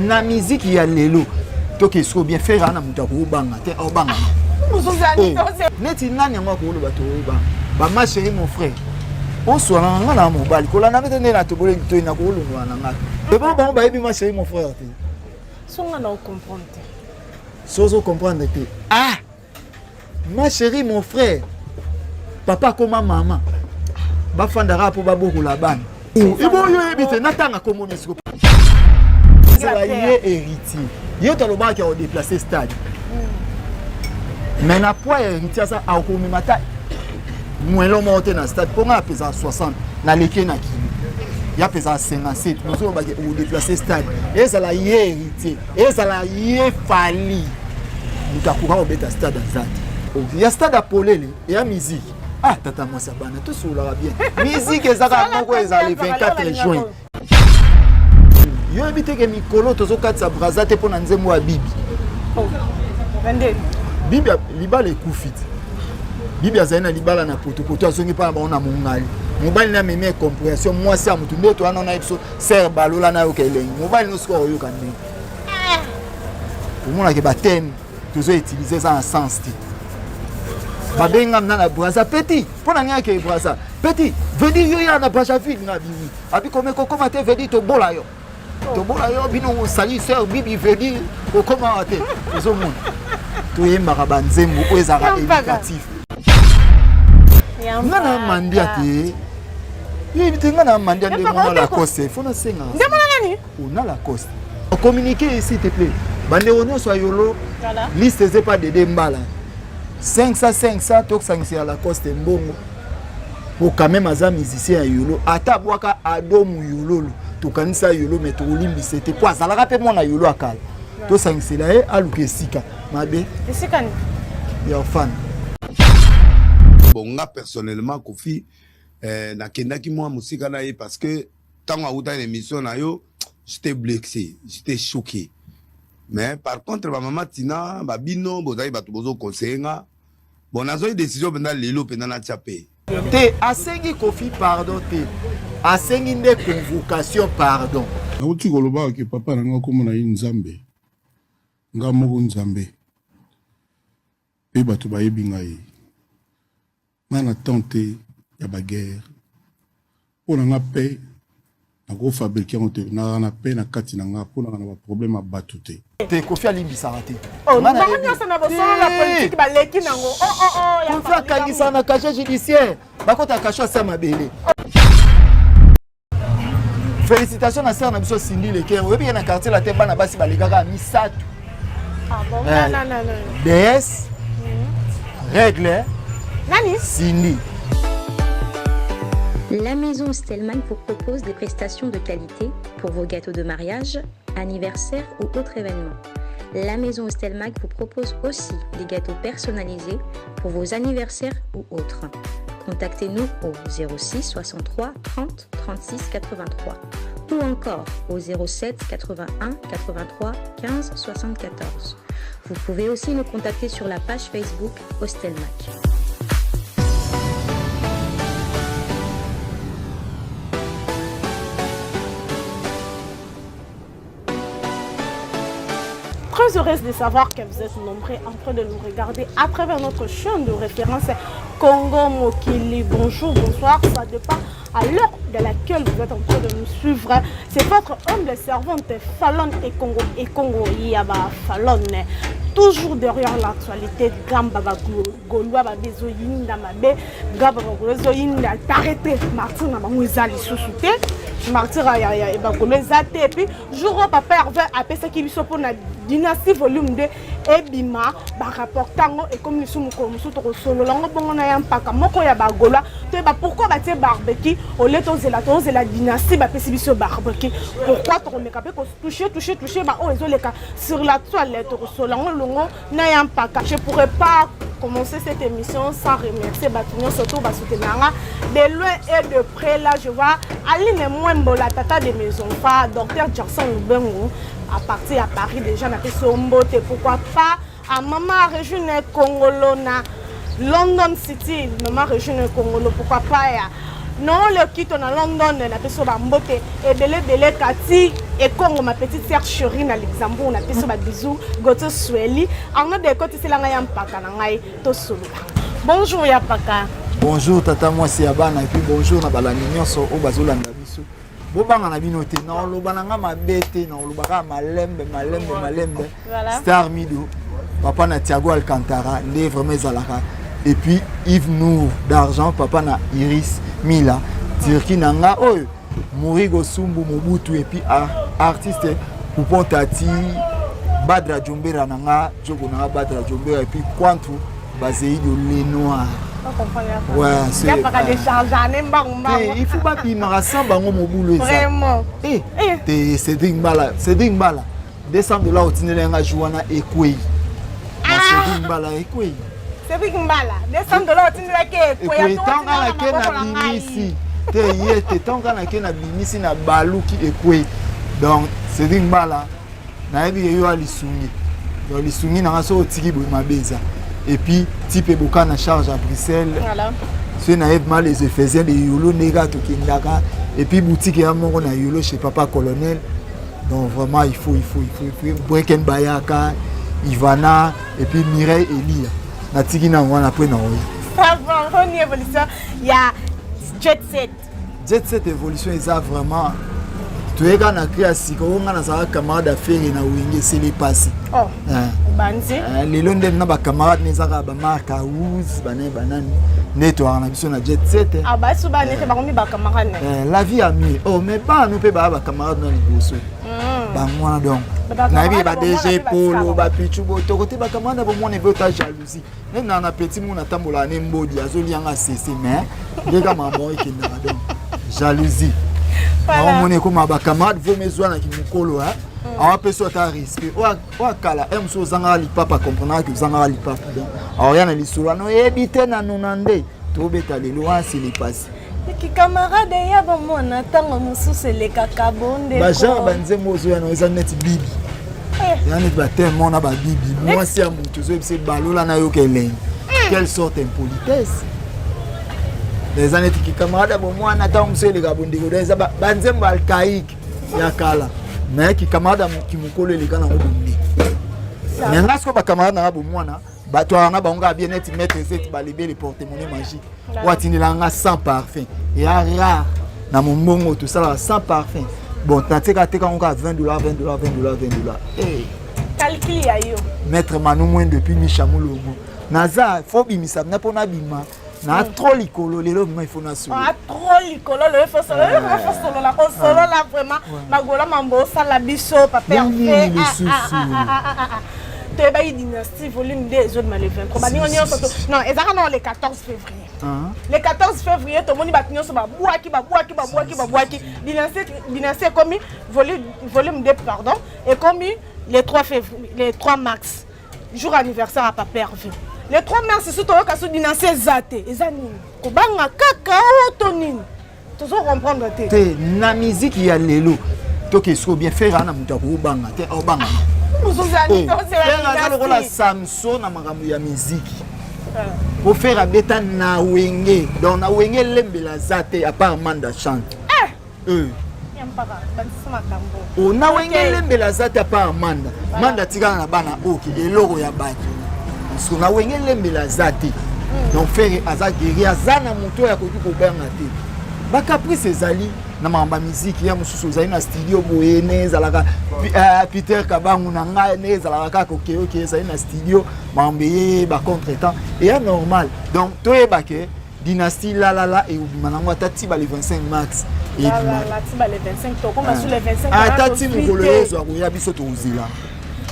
Na musique ya lelo toke so bien faire na muta ko banga te o banga neti nani yango ko lo bato o banga ba ma chérie mon frère on soit nga na mobali ko la na bete na to bole to ina ko lo na nga e bon ba ebi ma chérie mon frère te so nga na comprendre te so comprendre te ah ma chérie mon frère papa comme maman ba fandara po ba boko la bana e bon yo ebite na tanga ko monesiko la yé héritier yo to lo ba ki o déplacer stade mais na poids héritier ça a ko mata moins lo monter na stade pour nga pesa 60 na leke na kilo ya pesa 57 nous so ba ki o déplacer stade et ça la yé héritier et ça la yé fali mutakuka o beta stade azati il y a stade apolele et ya musique ah tata moi ça bana tout sur la bien musique ezaka moko ezali 24 juin yo ebite ke mikolo tozokatisa braza te pona nzembo ya bibi bibi libala ekufiti bibi azali na libala na potopoto azongi mpona baona mongali mobali na meme compréhension mwasi ya motu nde towana na biso ser balola na yoka elengi mobali nyonso kaka oyoka ndenge omonake bateme tozoutilize eza na sens te babenga mna na braza petit mpona nini ake braza petit vedi yo ya na brazzaville na biwi abi komeko koma te vedi tobola yo tobola yo bino sali sœur bibi vedi okoma te ezomona toyembaka banzembo oyo ezaka éducatif nga na mandia te yebite nga na mandia nde mona Lacoste fona senga ona Lacoste communiquer s'il te plaît bandeko nyonso ya yolo liste eze pas dede mbala 500 tokosangisa Lacoste mbongo po quand même aza musicien ya yolo ata bwaka adomu yololo tokanisa yolo mais tolimbisa te po azalaka mpe mwana yolo akala tosangisela ye aluka esika mabe esika ni ya fan bon nga personnellement Kofi nakendaki mwa musika na ye parce que tant auta une émission na yo j'étais blessé j'étais choqué mais par contre ba mama Tina ba bino bozali bato bozo conseiller bon nazo une décision pendant lelo pendant na tiapé te asengi Kofi pardon te asengi nde convocation pardon nauti koloba ke papa nanga komona ye nzambe nga moko nzambe pe bato bayebi ngai nga na tante ya baguerre mpona nga mpe nakofabrike yango te na mpe na kati na nga mpona nga na baproblème ya bato te te Kofi alimbisaka te Kofi akangisaka na cachet judiciaire bakota cachet asa mabele félicitations na sœur na biso Cindy Leker oyebi ye na quartier la te bana basi balekaka misato DS règle Cindy. La maison Stelman vous propose des prestations de qualité pour vos gâteaux de mariage, anniversaire ou autres événements. La maison Stelman vous propose aussi des gâteaux personnalisés pour vos anniversaires ou autres. Contactez-nous au 06 63 30 36 83 ou encore au 07 81 83 15 74. Vous pouvez aussi nous contacter sur la page Facebook Hostelmac. Très heureuse de savoir que vous êtes nombreux en train de nous regarder à travers notre chaîne de référence Congo Mokili. Bonjour, bonsoir, ça dépend à l'heure de laquelle vous êtes en train de nous suivre. C'est votre humble servante Fallon et Congo Yaba Fallon. Toujours derrière l'actualité, Gamba Goloa Babezo Yinda Mabe, Gamba Golozo Yinda Tarete, Martin Mamouizali Sousouté, Martin Raya et Bagolo Zate, et puis jour papa Hervé a fait ce qui lui pour la dynastie volume 2 et Bima, rapportant et comme nous sommes comme nous solo, l'angle na yampaka, moko ya Bagola, pourquoi bâtir barbecue, au lait et la dynastie, Bapesibiso barbecue, pourquoi tu remets capé, toucher, sur la toilette, solo, je ne pourrais pas commencer cette émission sans remercier Batignon, surtout Basutenanga. De loin et de près, là, je vois Aline Mwembo, la tata de mes enfants, docteur Jackson Ubengo, à partir à Paris, déjà, on a fait son beauté. Pourquoi pas à Maman Régine Congolo, na London City, Maman Régine Congolo, pourquoi pas non, le kit on a London, on a fait son beauté, et Belé Kati, et Congo, ma petite sœur chérie na Luxembourg, on a fait un bisou, Goto Sweli. En a des côtés, c'est la Ngayam Paka, Nangai, Tosulu. Bonjour, Yapaka. Bonjour, tata, moi c'est Abana, et puis bonjour, Nabala Nignon, so, Obazolanda Biso. Bobanga na binote, non, Lobananga ma bête, non, Lobaka malembe. Star Mido, papa na Thiago Alcantara, les vraiment Zalaka. Et puis Yves Nour d'argent, papa na Iris Mila, Tirki Nanga, oh, Morigo Sumbu Mobutu, et puis artiste Poupon Tati, Badra Djombera Nanga, Djogo Nanga Badra Djombera, et puis Quantou, Bazei de Les Noirs. Ouais, c'est. Il faut pas qu'il me rassemble en boulot. Vraiment. C'est Cédric Mbala. Cédric Mbala. $200 au Tinelenga Jouana et Koué. Cédric Mbala et Koué. Cédric Mbala. $200 au Tinelenga et Koué. Tant qu'on a bimisi. Tant qu'on a bimisi na Balouki et Koué. Donc, Cédric Mbala. Naïbi yo alisumi. Yo alisumi na raso otiki bo mabeza. Et puis, type Boka na charge à Bruxelles. Voilà. C'est naïf mal les effets de Yolo Nega to Kindaka. Et puis, boutique et amour na Yolo chez Papa Colonel. Donc, vraiment, il faut. Breken Bayaka, Ivana, et puis Mireille Elia. Na tiki na wana après na oyo. Ça va, on y évolution. Il y a Jet Set. Jet Set évolution, ils ont vraiment. Tu es quand on a créé à Siko, on a un camarade d'affaires et on a oublié c'est les passés. Oh, banzi. Les Londres, on a un camarade qui a un marque à Ouz, banane, nettoyer on a besoin de Jet Set. Ah bah souvent on est pas comme camarade. La vie a mieux. Oh mais pas nous peut pas camarade dans les bosses. Bah moi donc. Na vie ba DG Polo, ba Pichubo, to côté ba camarade ba moi ne veut ta jalousie. Même dans un petit monde atambola ne mbodi azoli anga cessé mais les gars maman qui n'a donc jalousie. On est comme un camarade, vous me zoana qui me colle, on peut sauter à risque. Ou à Kala, M. Zangali Papa comprendra que Zangali Papa. Alors, il y a des souvenirs, non, évitez na nunande, tout bête à loin, c'est les passés. Qui camarade, il y a bon, on attend mon sous, c'est les cacabondes. Bajan, Banze Mozoana, ils ont net bibi. Ils ont net baptême, on a bibi. Moi, c'est un moutou, c'est ballot, là, n'a eu quelle sorte d'impolitesse. Les années qui camarades bon moi on attend monsieur les gabon des banzemba alcaïque ya kala mais qui camarade qui me colle les gars na obumbi mais là ce que ba camarade na bon moi na ba toi na ba on ga bien net mettre cette ba libérer porte-monnaie magique ou atinela nga sans parfum et rare na mon mongo tout ça là sans parfum bon t'ateka teka on ga $20 eh calcul ya yo mettre manu moins depuis Michamoulongo naza faut bimisa na pona bima na trop likolo lelo il faut na solo trop likolo le faut solo la vraiment magola mambo sala biso papa en fait te ba dynastie volume 2 zone malevin ko ba ni on non ezaka non le 14 février le 14 février to moni ba tinyo so ba buaki dynastie comme volume 2 pardon et comme les 3 février les 3 mars jour anniversaire à papa Hervé. Les 3 mars, c'est surtout que tu dynastie Zate. Ezanine. Kobanga kaka otonine. Tu dois comprendre te. Na musique il y a lelo. To que so bien faire na muta ko banga te o banga. Muzuzani to c'est la Samson na makambo ya musique. Pour faire abeta na wenge. Donc na wenge lembe la Zate à part Manda chante. O na wenge lembe la Zate à part Manda. Manda tika na bana oki eloko ya baki. Parce qu'on a oué les zati. Donc faire azak guéri azana moto ya koki ko benga te. Ba caprice ezali na mamba musique ya mususu zali na studio boyene zalaka Peter Kabangu na nga ne zalaka ko ke zali na studio mambe ba contretemps et normal. Donc to e baké dynastie la et manangwa tati ba le 25 max et la tiba le 25 to comme sur les 25 ah tati mukolo zo ko ya biso to uzila.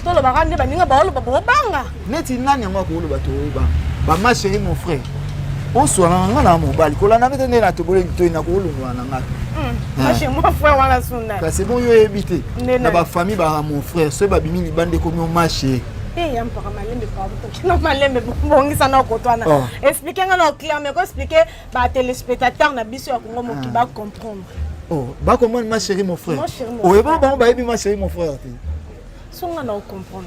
Le baran de baninga baolo banga neti nani yango ko lo bato ba ma chérie mon frère on soit nga na mobali ko la na bete na to bole to ina ko lo na nga ma chérie mon frère wala sunda c'est bon yo éviter na ba famille ba mon frère ce ba bimi ni bande ko no ma chérie yam pa malembe pa to no malembe bongi sana ko to ana expliquer nga no client mais ko expliquer ba téléspectateur na biso ya ko mo ki ba comprendre oh ba comment ma chérie mon frère oh et bon ba ebi ma chérie mon frère songa na comprendre.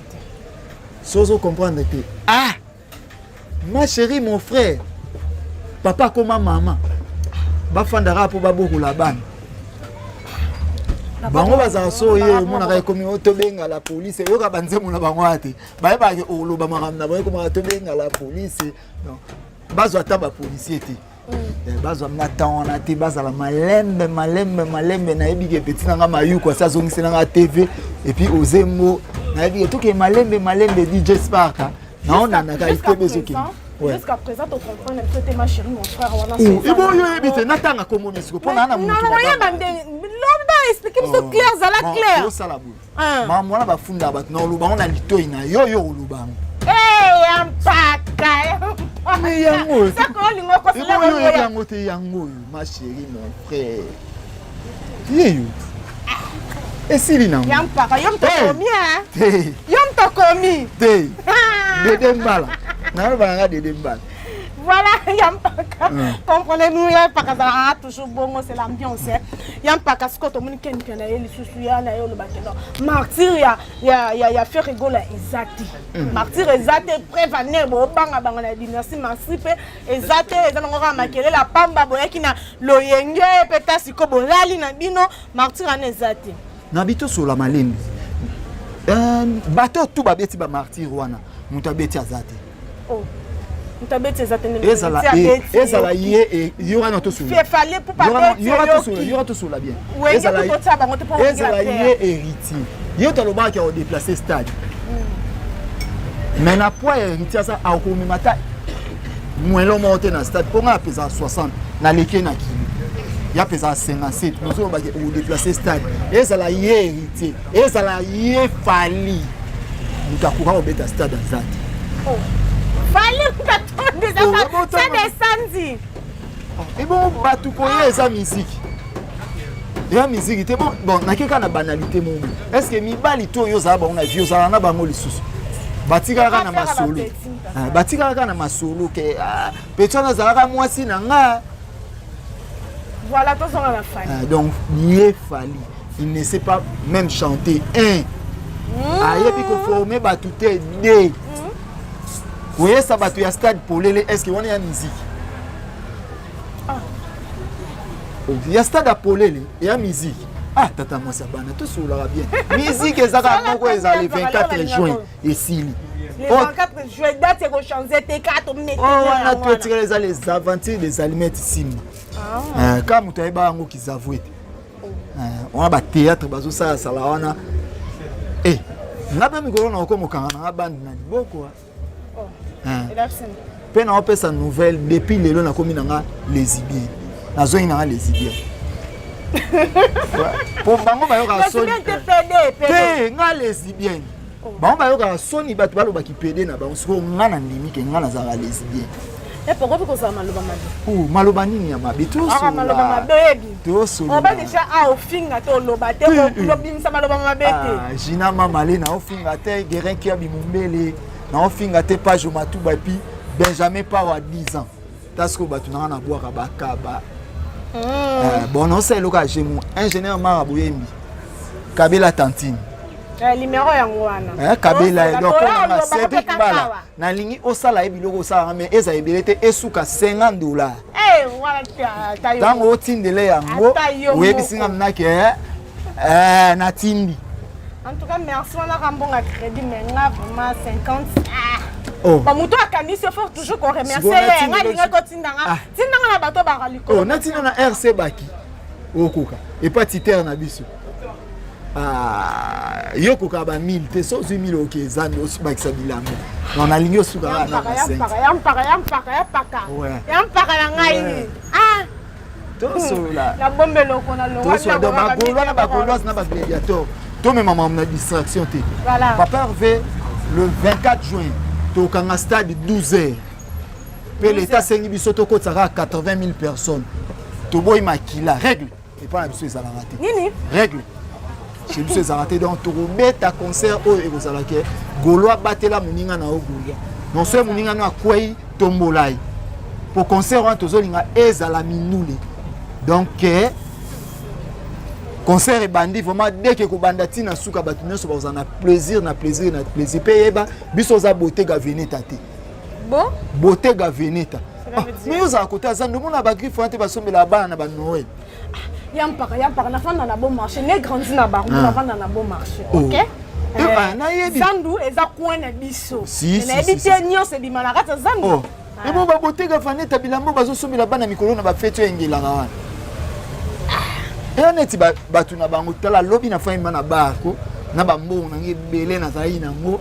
Sozo comprendre que ah ma chérie mon frère papa comme maman ba fandara pour ba beaucoup la ban bango bazala so ye omonaka ekomi tobenga la police yoka banzemu na bango ate bayebaki oloba makambo na bango ekomaka tobenga la police bazwa ata bapolisier te bazwa mna ntan wana te bazala malembe nayebiki epeti nanga mayuku asi azongisi nanga tv epuis ozembo nayebiki toke malembe dj sparka naonanaka itebe ezokende jusqu'à présent tu comprends un peu ma chérie mon frère wana ibo yo ebite natanga komona siko pona na mutu lomba expliquer biso clair zala clair osala boye mama wana bafunda bato na oluba ngo na litoi na yo olubango yampaka yango sako olingo kosala yango te yango oyo ma chérie mon frère yeyo esili nango yampaka yom tokomi yom tokomi te dede mbala nalobanga dede mbala voilà yampaka comprenez-nous yampaka zala toujours bongo c'est l'ambiance yampaka siko tomoni kenike na ye lisusu ya na ye olobakeno martyr ya fait rigola ezati martyr ezate preuve ane bobanga bango na dynastie martyr mpe ezate eza nango kaka makelela pamba boyaki na loyenge peta siko bolali na bino martyr ane ezate na bitosola malembe bato tu babeti bamartyr wana moto abeti aza te ezala ye yo wana tosola bien ezala ye héritier yo tolobaki aodéplace stade mais na poids ya héritier asa akomema ta mwelo moko te na stade mpo nga apeza 60 naleki na kilo ya pesa 57 nous on va déplacer stade ezala ye héritier ezala ye fali mutakuka obeta stade azati fali mutatonde ça descendi et bon batu koye eza musique ya musique te bon nakeka na banalité momo est-ce que mibali to yo za ba on a vieux za na bango lisusu batikaka na masolo batikaka na masolo ke petana zalaka mwasi na nga. Voilà, tous on la famille. Donc, il fallait. Il ne sait pas même chanter. Un. Il faut former batouté deux. Vous voyez ça, il y a stade pour les. Est-ce qu'il y a une musique? Il y a stade pour les. Il y a musique. Ah, tata moi ça banane tout sur la bien. Musique ezaka moko ezali 24 juin ici. Le 24 juin date ko changer T4 minutes. Oh, on a tout tiré les aventures des allumettes ici. Quand mutu ayeba yango kizavou ete on a ba théâtre bazo sala sala wana ngabe mikolo na okomokanga na bandi na liboko pe na opesa nouvelle depuis lelo na komi nanga lesbien nazoi nanga lesbien po bango bayoka soni te nga lesbien bango bayoka soni bato balobaki pede na bango siko nga na ndimi ke nga nazala lesbien. Et pourquoi vous avez maloba mabe? Maloba nini ya mabe to so. Maloba mabe. To so. On va déjà à ofinga to loba te lobimisa maloba mabe te. Jina mamale na ofinga te Guérin qui a bimumbele na ofinga te page matuba puis Benjamin Paro à 10 ans. Tasko batu na boire bakaba. Bon non c'est loka jemu ingénieur Maraboyembi. Kabela Tantine. Numéro yango wana kabela donc on a Cédric Bala na lingi osala ebiloko osala mais eza ebelete esuka $50 voilà ta yo tango otindele yango oyebisinga mnake na tindi en tout cas merci on a rembonga crédit mais nga vraiment 50 ba muto akani se faut toujours qu'on remercie nga linga ko tindanga na bato ba raliko na tinda na RC baki okoka et pas titer na biso yoko kaba 1000 te so 1000 OK zando osubakisa bilango on a ligné osuka na yampaka na ngai to so la bombe loko na longa na bagoloise na bagladiateur to même maman na distraction te voilà papa Hervé le 24 juin to kanga stade 12h pe l'état sengi biso to kotsaka 80 000 personnes to boy makila règle et pas biso ezala raté nini règle chez lui c'est arrêté donc to beta concert o e kozala ke Gaulois batela muninga na ogulya non c'est muninga na kwei tombolai pour concert on tozolinga ezala minule donc concert et bandi vraiment dès que ko bandati na suka batu nyonso bazana plaisir payeba biso za beauté ga veneta te bon beauté ga veneta mais aux à côté ça nous on a ba griffe ante ba sombela bana ba Noël Yampaka, na fin dans un bon marché. Né grandi na bar, na fin dans un bon marché. OK? Zandu eza coin na biso. Na ebité nyo se bimana kata zandu. Et bon baboteka fane tabilambo bazo somela bana mikolo na ba fete engela wana. Et neti batu na bango tala lobi na fa na barko na bambo na ngebele na zai na ngo.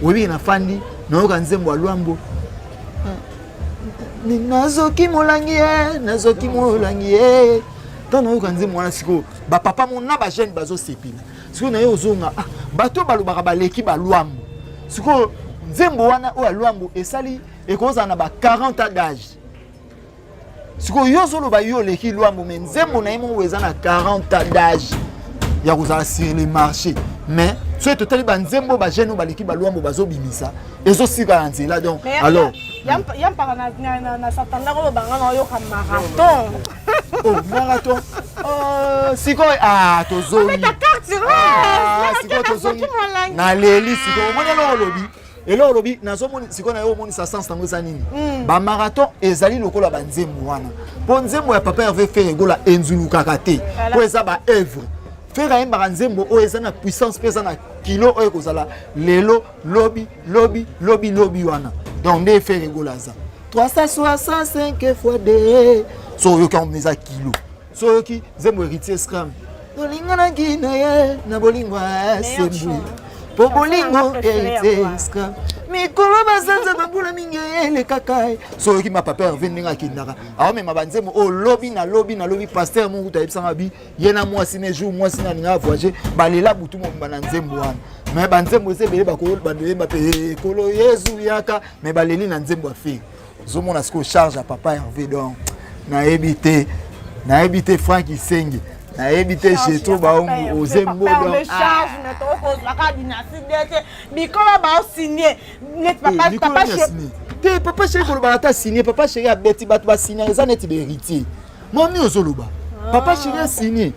Obi na fandi na oka nzembo alwambo. Ni nazoki molangi e. Tant na oka nzembo wana siko ba papa mon na ba jeune bazo sepina. Siko na yo zonga bato balobaka baleki balwambo. Siko nzembo wana o alwambo esali ekoza na ba 40 ans d'âge. Siko yo zolo ba yo leki lwambo mais nzembo na imo weza na 40 ans d'âge. Ya kozala sur le marché. Mais soit total ba nzembo ba jeune ba leki balwambo bazo bimisa. Ezo sika na nzela donc alors yam para na satanda ko banga na yo ka marathon. Oh marathon. Siko tozo. Mais ta carte siko tozo. Na leli siko mona lo lobi. Et là lobi nazomoni siko na yo moni sa sens tango zanini. Ba marathon ezali lokola ba nzembo wana. Po nzembo ya papa Hervé fait egola enzulu kakate. Po eza ba œuvre. Faire un baranzembo o eza na puissance pesa na kilo o ekozala lelo lobi wana. Donc ne faire egola za. 365 fois de so yo ka meza kilo. So yo ki zembo héritier scram. Bolingo na gina ye na bolingo sembu. Po bolingo héritier scram. Mikolo basanza bambula mingi le kakai. So yo ki ma papa venir kinaka. Awa me mabanzemo o lobi pasteur mungu taibisanga bi yena mwasi ne jour mwasi na ninga voyager balela butu mo bana nzembo wana. Mais banzembo se bele bakolo bandele mbape kolo Yesu yaka mais baleli na nzembo afi. Zomona siko charge à papa Hervé donc na ebité Franck Isengi na ebité chez to baongo ozembo donc charge na to ko la dinaside bikola ba signer net papa te papa chéri ko ba ta signer papa chéri a beti batu ba signer eza net be héritier momi ozoluba papa chéri a signer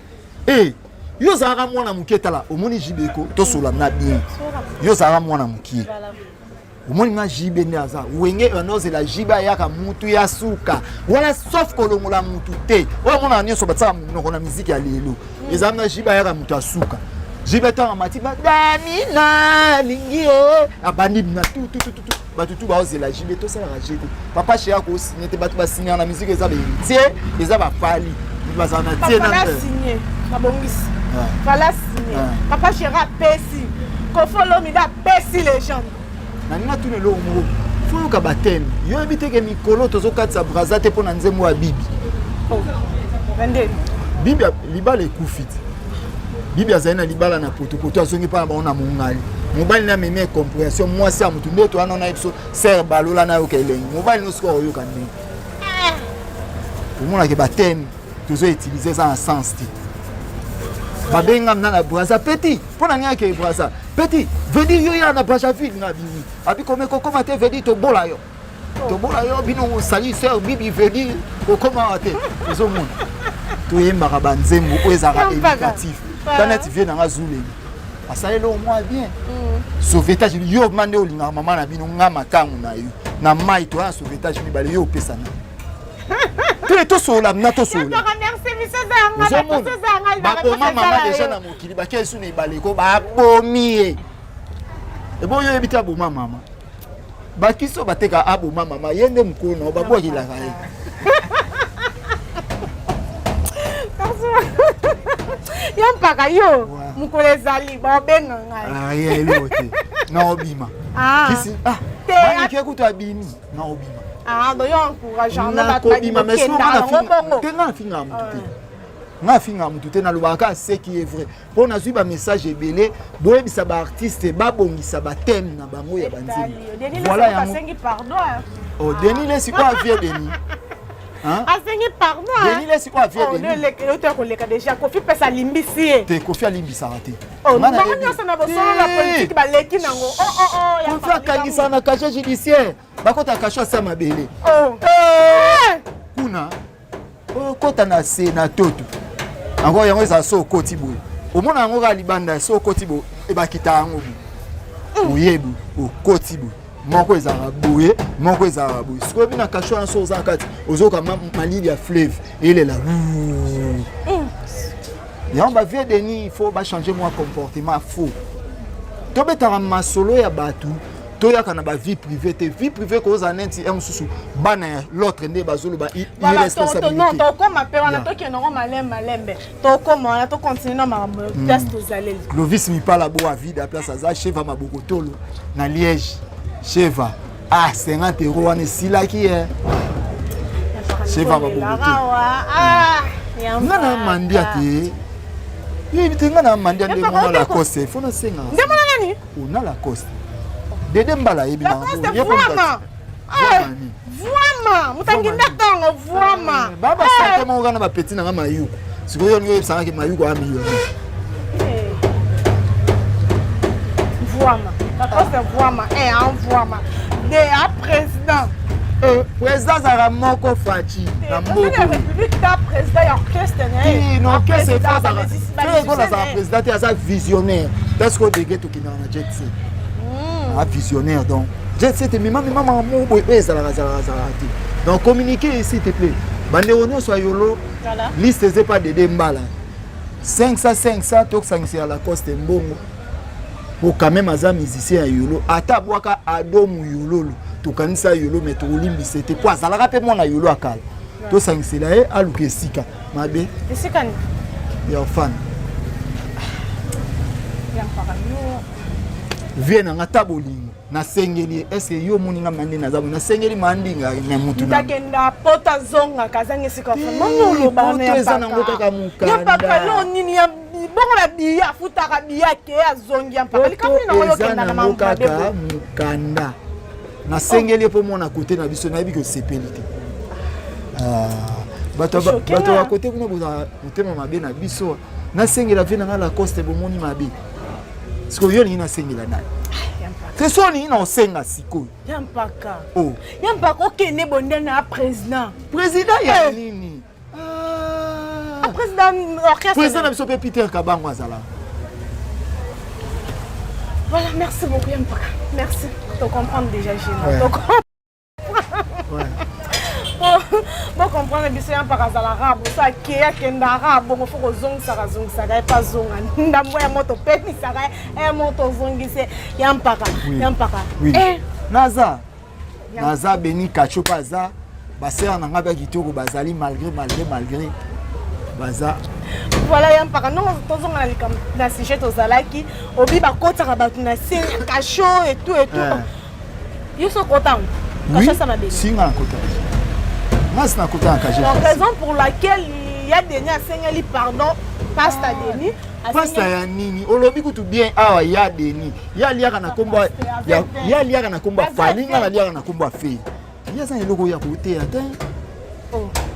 yo zara mwana muketala omoni jibeko to sola na bien yo zara mwana mukie omoni na jibe ne aza wenge anoze la jiba yaka mutu ya suka wala sauf kolongola mutu te o mona nyoso batsa munoko na muziki ya lelo ezamna jiba yaka mutu asuka jibe tanga matiba damina lingie abandi na tu batutu ba oze la jibe to sala rajete papa chéri ko signer te batu ba signer na muziki eza be tie eza ba pali bazana tie na signer na bongisi voilà signer papa chéri pesi ko follow me da pesi légende nanga tune lo mo fo ka batem yo ebite ke mikolo tozo katsa braza te pona nzembo ya bibi vende bibi libala ekufit bibi azana libala na potopoto azongi pa ba ona mungali mobali na meme compréhension moi ça mutu ndeto ana na episo ser balola na yo ka elengi mobali no siko yo ka ndenge pour moi ke batem tozo utiliser ça en sens ti babenga mna na braza petit pona nya ke braza petit veut dire yo ya na braza ville na bibi abi comme comment te veut dire to bola yo bino sali sœur bibi veut dire comment te zo mon to yemba ka banzembo ko ezaka éducatif kana ti vient na zule asalelo au moins bien sauvetage yo mande olinga mama na bino ngama kangu na yo na mai to sauvetage mi bale yo pesa na to sola na to sola bakoma mama déjà na mokili bakesu na ibale ko babomi ebo yo ebita boma mama bakiso bateka aboma mama yende mkono babwakilaka ye yampaka yo mukolo ezali babenga ngai yelo te na obima kisi manike kuto abimi na obima do yo encourageant na batobima mais na finga mutu te na lobaka ce qui est vrai pour na suiba message ebele boyebisa ba artiste babongisa ba thème na bango ya banzima voilà yango pardon Denis les quoi vie Denis asengi pardon Denis les quoi vie Denis le te koleka déjà Kofi pesa limbisi te Kofi alimbisa raté mana nyonso na bosolo la politique baleki nango Kofi akangisa na cachet judiciaire bakota cachet sa mabele kuna kota na se na toto encore yango eza so koti boye omona yango ka libanda so koti boye ebakita yango boye oyebu okoti boye moko ezaka boye moko ezaka boye sikoyo bina kasho na so oza kati ozoka malili ya fleuve elela yango bavie Denis il faut changer mon comportement faux tobetaka masolo ya bato toyaka na vie privée te vie privée koza neti mususu bana ya l'autre nde bazoloba irresponsabilité non tokoma pe wana tokendongo malembe tokoma wana tokontinue na makambo place tozaleli Clovis mipala bo avide a place aza cheva mabokotolo na Liège cheva 50 € wana esilaki cheva mabokotolo ngana mandia te yebite ngana mandia nde mona la Coste fona senga nde mona nani ona la Coste dede mbala yebi na vraiment mutangi ndatango vraiment baba sante mo ngana ba petit na mayu sikoyo nyo yebisanga ke mayu ko amiyo vraiment la Coste vraiment vraiment de a président président zara moko fachi na moko la république ta président ya orchestre ne non orchestre c'est pas ça c'est quoi ça président et ça visionnaire parce que dégé to kina na jet set visionnaire donc jet set maman mo ezala donc communiquer ici s'il te plaît bande on soit yolo liste c'est pas de mbala 500 to 500 à la Coste mbongo pour quand même aza musicien ya yolo ata bwaka adomu yolo to kanisa yolo mais to limbi c'était pour ça la rappel moi na yolo akala to 500 là aluke sika mabe sika ni ya fan ya parayo viens na tabolingo na sengeli est-ce que yo moninga mande na zabu na sengeli mandinga na mutu na ndakenda pota zonga kazange sika fana no ba na ya paka kaka mukanda ya papa lo nini ya bongo la biya futaka biya ke azongi ya papa likambi na yo kenda na mukanda mukanda na sengeli po mona côté na biso na yebi que sepelité bato wa côté kuna boza mutema mabe na biso na sengela vina na la Coste bomoni mabe siko yo ni na sengela nani c'est ça ni na osenga siko yampaka oh yampaka okene bonde na président ya nini président orchestre président na biso pe Peter Kabango azala voilà merci beaucoup yampaka merci to comprendre déjà ouais. Bon comprendre biso yampaka azala rabo ça keya kenda rabo faut kozongisa pas zonga ndambo ya moto peni saka moto zongise yampaka naza beni kachopa za basera na ngaba kitoko bazali malgré baza voilà yampaka non tozonga na sujet tozalaki obi bakotaka bato na scène kacho et tout yo so kotango kacho ça mabeli singa kota mas na kota kacho donc raison pour laquelle il y a Denis asengeli pardon pasta Denis pasta ya nini olobi kutu bien awa ya Denis ya liaka na komba ya liaka na komba falinga na liaka na komba fe ya sa eloko ya kote ata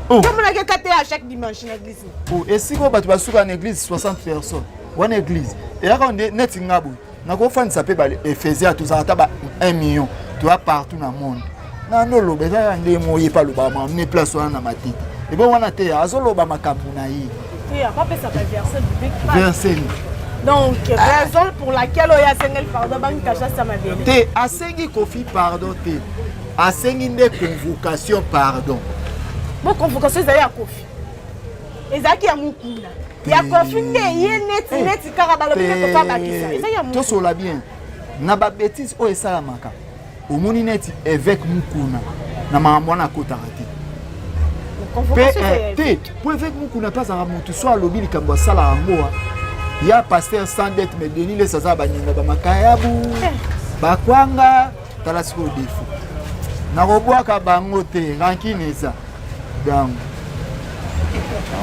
comme la kate à chaque dimanche na église et si ko batu basuka na église 60 personnes one église et là on est net ngabo na ko fan ça peut ba Ephésiens tout ça ba 1 million tu vas partout dans le monde na no lo beza ndé moye pa lo ba ma me place wana na matiki et bon wana te azolo ba makambu na yi et a pas fait ça verset biblique verset donc raison pour laquelle oya sengel pardon bangi kacha ça m'a bien te asengi kofi pardon te asengi nde convocation pardon bon convocation ça ya kofi ezaki ya mukunda ya kofi nde ye neti karabalo peut to bakisa ezaki ya to sola bien na ba bêtise o esala maka omoni neti évêque mukuna na mambo na kotaka te po évêque mukuna pas à mutu so alobi likambo sala yango ya pasteur sans dette mais Denis les saza banyanga ba makayabu bakwanga tala siko défaut na robwaka bango te rankineza donc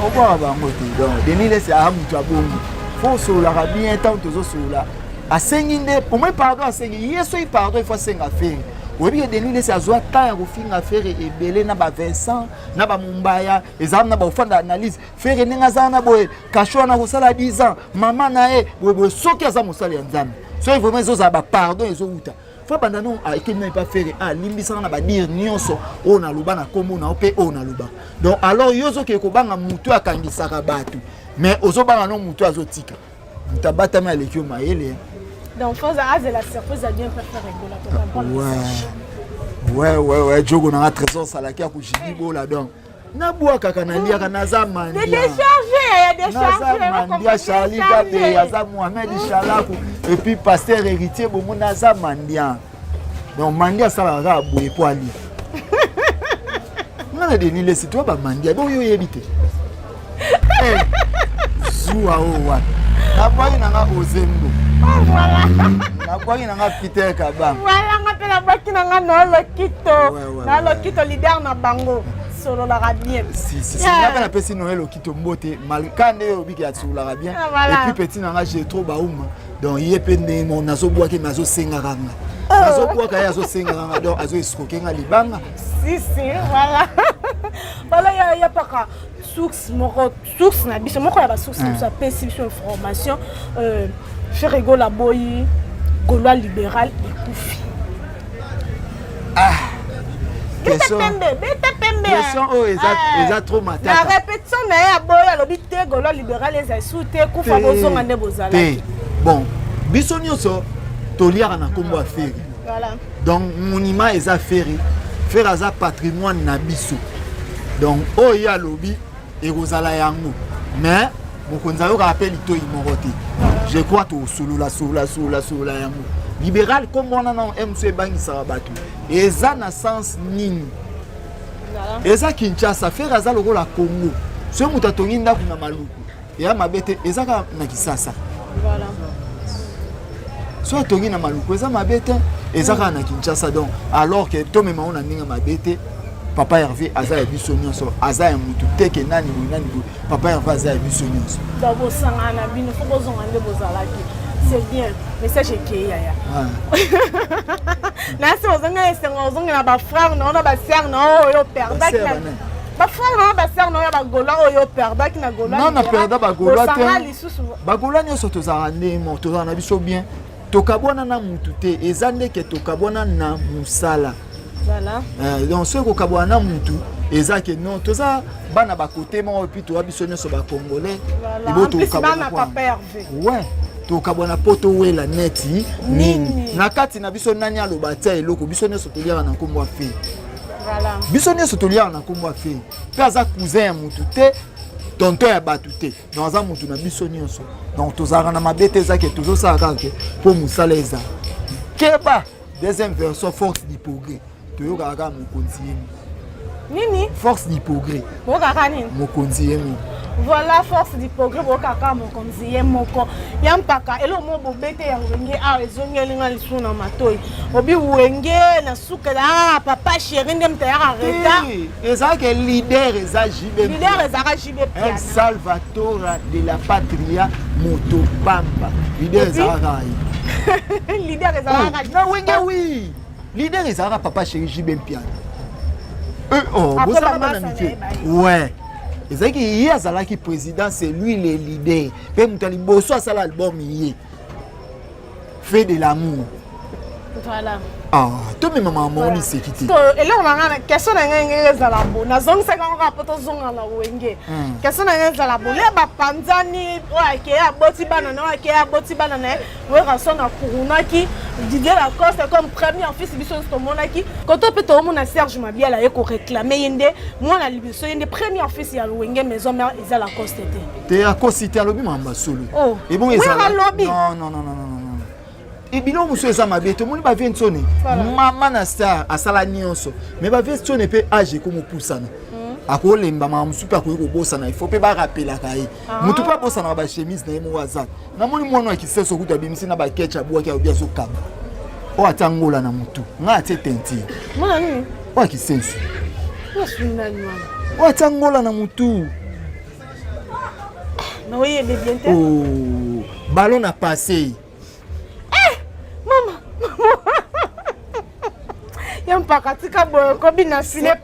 robwaka bango te donc Denis les a mutu abongi faut sola bien tant tozo sola asengi nde pour moi pardon asengi yeso i pardon il faut senga faire obi ke Denis les azwa ta ya kofinga faire ebele na ba Vincent na ba Mumbaya ezam na ba ofanda analyse faire ninga za na boye kasho na kosala 10 ans mama na e boye soki aza mosali ya nzambe so il faut même zo za ba pardon ezo uta faut banda non a ekeni na pas faire limbisa na ba dire nyonso o na luba na kombo na ope o na luba donc alors yozo ke ko banga mutu akangisaka batu mais ozo banga no mutu azotika mutabata ma lekio maele donc faut ça de la surprise à bien faire rigoler ouais Djogo na trésor salaki ya kujibo là donc Nabua kaka nandia naza mandia. Déchargé, Mandia Charlie Gade, Yaza Mohamed Chalakou, et puis pasteur héritier Bomo naza mandia. Donc mandia ça va boué poali. On a déni les toi ba mandia, bon yo yebite. Eh. Zoua owa. Na boyi nanga ozembo. Voilà. Na boyi nanga Peter Kabam. Voilà, on appelle la boîte nanga no lokito. Na lokito leader na bango. Solo la bien. Si, on appelle si Noël lokito mbote, malkande obiki ya tsula bien. Et puis petit nanga j'ai trop bauma. Donc il est peine mon nazo bois qui mazo senga ranga. Nazo bois ka yazo senga ranga donc azo escroquer nga libanga. Si, voilà. Voilà, il y a pas source na biso moko ya ba source ça perception information chez Rego la boyi Gaulois libéral et Koufi. Question oh eza trop matata. La répétition na ya boya lobité Gaulois libéral les a souté Koufa bozonga ne bozala. Bon, biso nyonso toliaka na kombo affaire. Voilà. Donc monument eza ferry. Faire aza patrimoine na biso. Donc oh ya lobi et Rosala yango. Mais mokonza yo rappelle ito imoroté. Je crois to solo la yango. Libéral comme on a non MC bangi sarabatu. Eza na sens nini. Eza Kinshasa faire aza loko la Congo. Ce mutatongi ndaku na maluku. Ya mabete eza ka na Kisasa. Voilà. So tongi na maluku eza mabete eza ka na Kinshasa donc alors que to mema on a ninga mabete. Papa Hervé aza ya biso nyonso aza ya mutu teke nani papa Hervé aza ya biso nyonso d'abord sangana bino faut bozonga nde bozalaki c'est bien mais ça j'ai que ya na se ozonga esenga ozonga na ba frère na ba sœur na oyo perda ki na ba frère na ba sœur na ya ba Gaulois oyo perda ki na Gaulois non na perda ba Gaulois te ba Gaulois nyonso tozala ne mo tozala na biso bien tokabwana na mutu te eza ndeke tokabwana na musala. Voilà. Donc ce kokabwana mutu ezake non toza bana ba côté mo puis to abisonyo so ba congolais et bo to kabwana papa Hervé. Ouais. To kabwana poto wela neti nini. Na kati na biso nani aloba tia eloko bisonyo so tolia na kombo afi. Voilà. Bisonyo so tolia na kombo afi. Pe aza cousin ya mutu te tonton ya batu te. Donc aza mutu na bisonyo so. Donc tozara na mabete ezake tozo saka ke po musala eza. Keba deuxième version force du progrès. Toyoka mokonzi nini force du progrès bokaka nini mokonzi yemo voilà force du progrès bokaka mokonzi yemoko yampaka elo mo bobete ya wenge a ezongelinga lisu na matoi obi wenge na sukela papa chéri ndem tayaka reta ezaka leader eza jibe leader ezaka jibe El Salvatore de la patria Motopamba leader ezaka leader ezaka na wenge oui leader ezaka papa chéri jibe piano bozala bana mike ouais ezaki ye azalaki président c'est lui le leader pe mutu liboso asala album ye fait de l'amour voilà to me mama moni sekiti ele on a question na ngenge za labo na zong se ka poto zonga na wenge question na ngenge za labo le ba panzani wa ke ya boti bana na wa ke ya boti bana na we rason na kuruna ki Didier Lacoste comme premier fils biso to monaki quand on peut to mona Serge Mabiala e ko réclamer yende moi na libiso yende premier fils ya wenge maison mère Isa Lacoste te à cosité lobi mamba solo et bon Isa non et bilo muso eza mabeto moni ba ventone mama na star asala nyonso mais ba ventone pe age ko mopusana akolemba mama musupa ko bosana il faut pe ba rappeler kai mutu pa bosana ba chemise na yemo waza na moni mwana wa kiseso kuta bimisi na ba ketcha bwa ka obia so kaba o atangola na mutu nga te tenti mwana nini wa kiseso wasuna nwana o atangola na mutu na oye de bien te ballon a passé yampaka tika boyo kobi na sine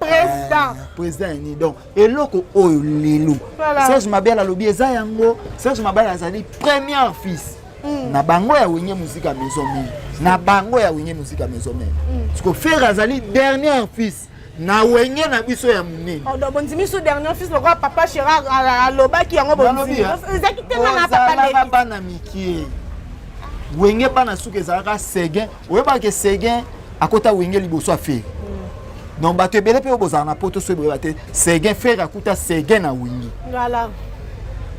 président ni donc eloko oyo lelo Serge Mabiala lobi eza yango Serge Mabiala azali premier fils na bango ya wenye musika maison mère na bango ya wenye musika maison mère parce que frère azali dernier fils na wenye na biso ya munene do bondimi so dernier fils lokwa papa Chérard alobaki yango bondimi ezaki tena na papa le bana mikie wenge bana suke ezalaka seguin oyebaka seguin akota wenge liboso afe donc bato ebele pe bozala na poto so ebele te Séguin faire akuta Séguin na wingi Voilà.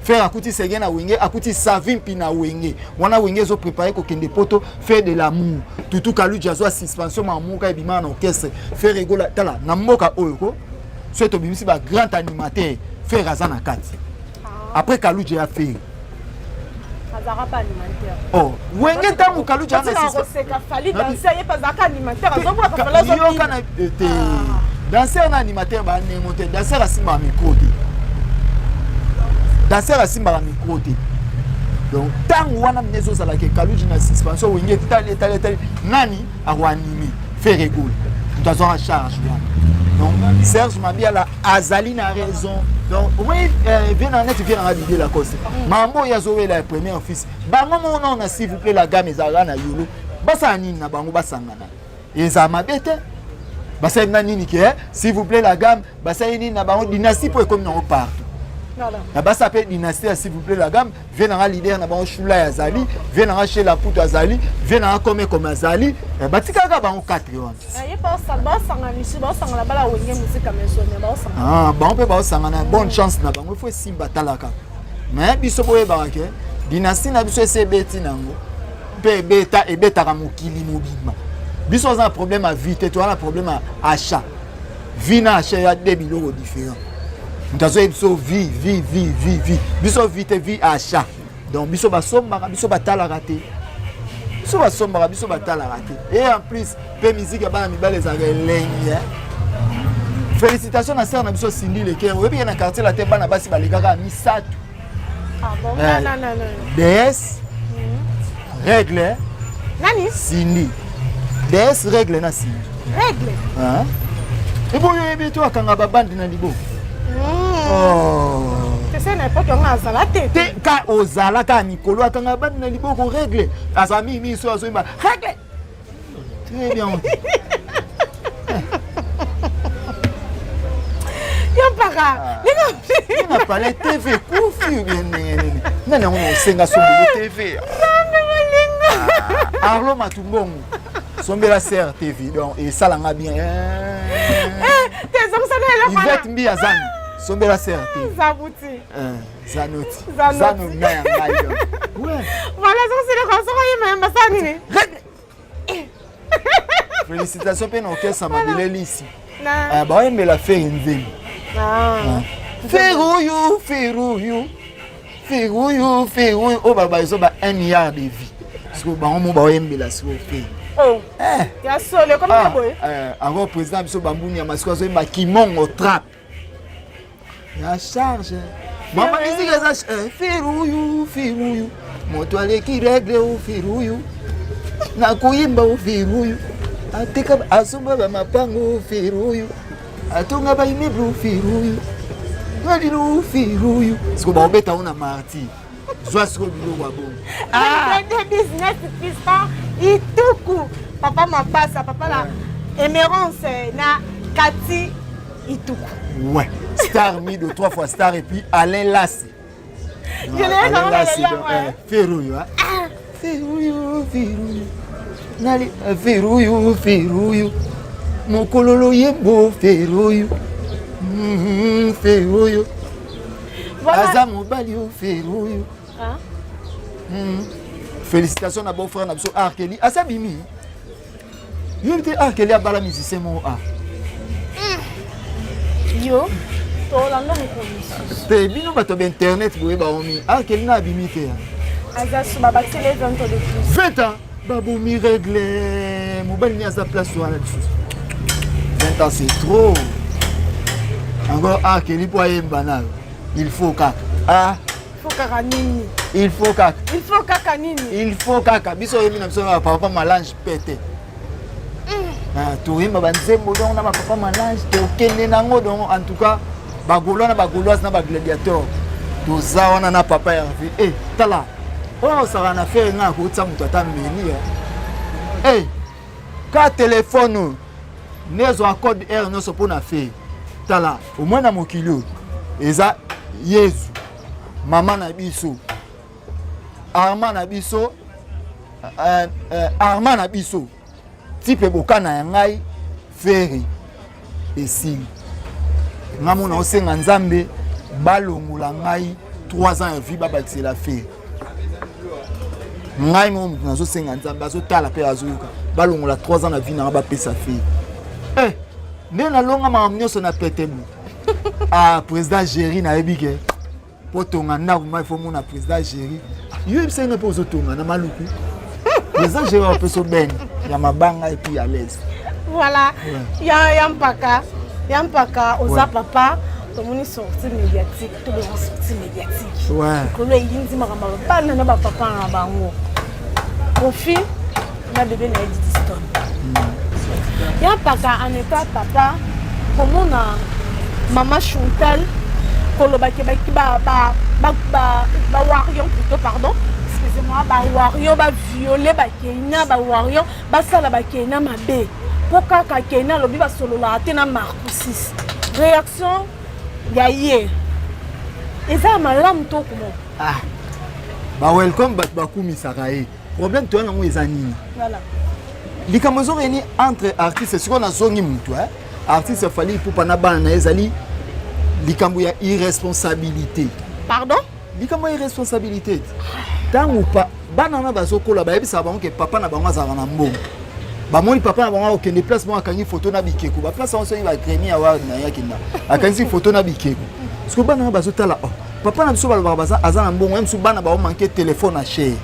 faire akuti Séguin na wingi akuti Savim pi na wingi wana wingi ezo préparer ko kende poto faire de l'amour tutu Kaluji azo suspension mamuka ebima na orchestre faire rigola tala na mboka oyo ko so to bimisi ba grand animateur faire azana kati après Kaluji a fait Azara pas alimentaire. oh wenge tangu Kaluji ana suspension c'est ka fali danser y pas zaka alimentaire azo pour ka fala zo yo kana te danser na animateur ba ne monter danser asimba micro te danser asimba micro te donc tangu wana mnezo zala ke Kaluji na suspension wenge tali nani awanimi faire rigole tout à en charge donc Serge Mabiala azali na raison donc oui vient en net vient en l'idée la cause mambo ya zoé la première fils bango on a s'il vous plaît la gamme ezala na yolo basa nini na bango basangana eza mabete basa nini ke s'il vous plaît la gamme basa nini na bango dynastie pour comme non partout voilà na basa pe dynastie s'il vous plaît la gamme vient en leader na bango Shula ya Zali vient en chez la poutre Azali vient en comme Azali batika ka bango 4 wana y pas ça ba sanga misi ba sanga la bala wenge musique maisonné ba sanga ah bango pe ba sanga na bonne chance na bango faut simba talaka mais biso boye barake dynastie na biso c'est beti nango pe beta et beta ka mokili mobima biso za problème à vite tu as un problème à achat vie na achat ya deux biloko différents ndazo biso vie biso vite vie achat donc biso ba somba biso batala raté biso ba somba biso batala raté et en plus pe musique ba mibale za lenye félicitations na sœur na biso Cindy le cœur oyebi na quartier la te bana basi balikaka misatu ah bon non DS règle nani Cindy DS règle na Cindy règle hein et bon yebi to akanga babandi na libo oh c'est une époque on a zala tete ka ozala ka mikolo akanga babandi na libo ko règle azami mi so azomba règle très bien yo para on a parlé TV kufi bien nene on senga so TV Arlo Matumbongo sombela ser TV donc et ça langa bien Yvette Mbi Azan sombela ser TV Zabouti Zanoti Zanoti ouais voilà ça c'est le conseil même ça ni félicitations pe no kesa mabile ici na ba yembe la faire une vie Ferrouillou oh baba iso ba 1 milliard de vies parce que ba on ba yembe la so fait oh ya solo comme ça boy avant président biso bambuni ya masiko zo ba kimongo trap ya charge mama musique ça Ferrouillou moto aleki règle au Ferrouillou na koyimba au Ferrouillou ateka asomba ba mapango Ferrouillou atonga ba immeuble au Ferrouillou ngadi no Ferrouillou parce que ba obeta on a marty joie sur bilo wa bon de business piston ituku papa mapasa papa la émérance na Kati ituku ouais star mi de 3 fois star et puis Alain Lassé je l'ai dans la Ferrouillou Ferrouillou nali Ferrouillou mokololo yembo Ferrouillou Ferrouillou aza mobali o Ferrouillou félicitations na bon frère na biso Arkeli asa bimi yimte Arkeli abala musicien mo a yo to lando mo te bino bato ba internet boye ba omi Arkeli na bimi te aza suba ba télé 20 ans de plus 20 ans babou mi règle mobali ni asa place wana 20 ans c'est trop encore Arkeli pour yemba na il faut kaka faut kaka nini il faut kaka nini il faut kaka biso yemi na biso na papa malange pété toyemba banzembo donc na papa malange tokende nango donc en tout cas bagolo na bagoloise na bagladiateur toza wana na papa ya vie tala oyo osala na faire nga akotisa moto ata meni ka telefone nezwa code r nyonso mpona faire tala au moins na mokili oyo eza Yezu mama na biso Armand na biso type bokana ya ngai Ferry esili nga mona osenga nzambe balongola ngai 3 ans ya vie babakisela fe ngai mo mutu nazosenga nzambe azotala mpe azoyoka balongola 3 ans na vie nanga bapesa fe nde nalonga makambo nyonso na petebu président géri nayebi ke po tonga ndako ma ifo mona président géri yo yebisanga mpe ozotonga na maluku président géri apesa obene ya mabanga epuis ya l'aise voilà ya mpaka oza papa tomoni sortie médiatique to be sortie médiatique kolo yindi makambo bana na papa na bango kofi na bébé na Edith Stone ya mpaka en état papa komona maman Chantal kolo baki ba warion plutôt pardon excusez-moi ba warion ba violer ba kenya ba warion ba sala ba kenya mabe poka ka kenya lobi ba solola tena Marcus réaction ya hier eza malamu to comment ba welcome bat bakumisaka ye problème to yango eza nini voilà likambo ezokeni entre artiste sikoyo nazongi mutu artiste afali pupa na bana na ezali likambo ya irresponsabilité pardon likambo ya irresponsabilité ntango bana na bazokola bayebisaka bango ke papa na bango azalaka na mbongo bamoni papa na bango akokende place moko akangi foto na bikeko baplace yango soki bagremi awa na yakenda akangi foto na bikeko siko bana na bazotala papa na biso balobaka aza na mbongo ye mosu bana baomanke telefone na chere